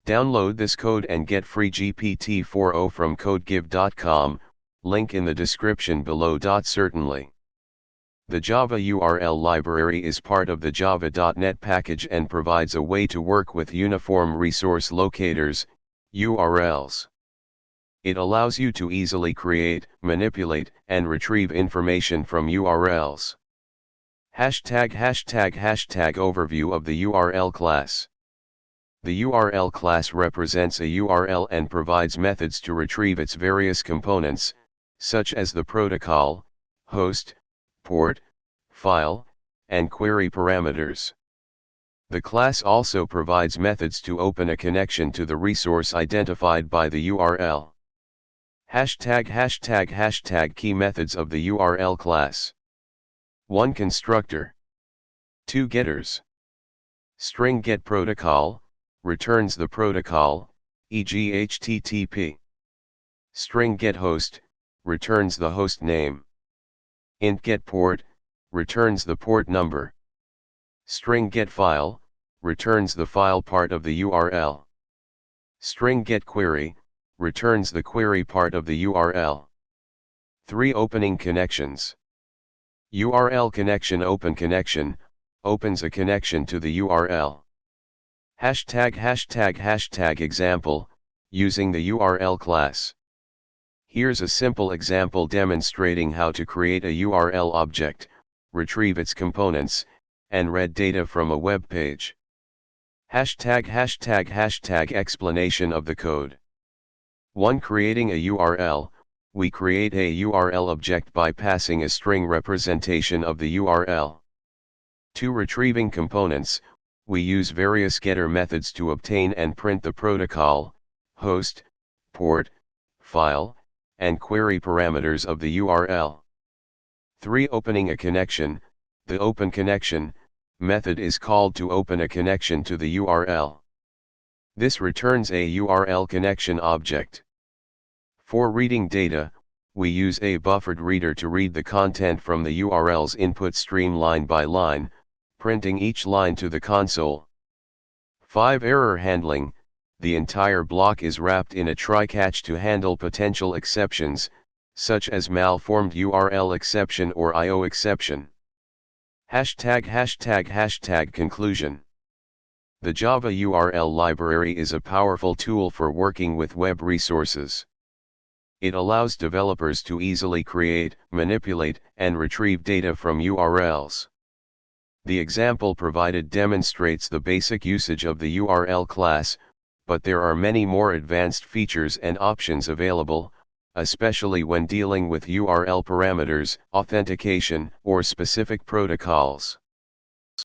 Download this code and get free GPT-4o from codegive.com, link in the description below. Certainly. The Java URL library is part of the java.net package and provides a way to work with uniform resource locators, URLs. It allows you to easily create, manipulate, and retrieve information from URLs. Overview of the URL class. The URL class represents a URL and provides methods to retrieve its various components, such as the protocol, host, port, file, and query parameters. The class also provides methods to open a connection to the resource identified by the URL. Key methods of the URL class. 1. Constructor. 2. Getters. String getprotocol returns the protocol, e.g. HTTP. String gethost returns the host name. Int getport returns the port number. String getfile returns the file part of the URL. String getquery returns the query part of the URL. 3. Opening connections. URL connection. Open connection opens a connection to the URL. Example, using the URL class. Here's a simple example demonstrating how to create a URL object, retrieve its components, and read data from a web page. Explanation of the code. 1. Creating a URL. We create a URL object by passing a string representation of the URL. 2. Retrieving components. We use various getter methods to obtain and print the protocol, host, port, file, and query parameters of the URL. 3. Opening a connection. The open connection method is called to open a connection to the URL. This returns a URL connection object. 4. Reading data. We use a buffered reader to read the content from the URL's input stream line by line, printing each line to the console. 5. Error handling. The entire block is wrapped in a try-catch to handle potential exceptions, such as malformed URL exception or IO exception. Conclusion. The Java URL library is a powerful tool for working with web resources. It allows developers to easily create, manipulate, and retrieve data from URLs. The example provided demonstrates the basic usage of the URL class, but there are many more advanced features and options available, especially when dealing with URL parameters, authentication, or specific protocols.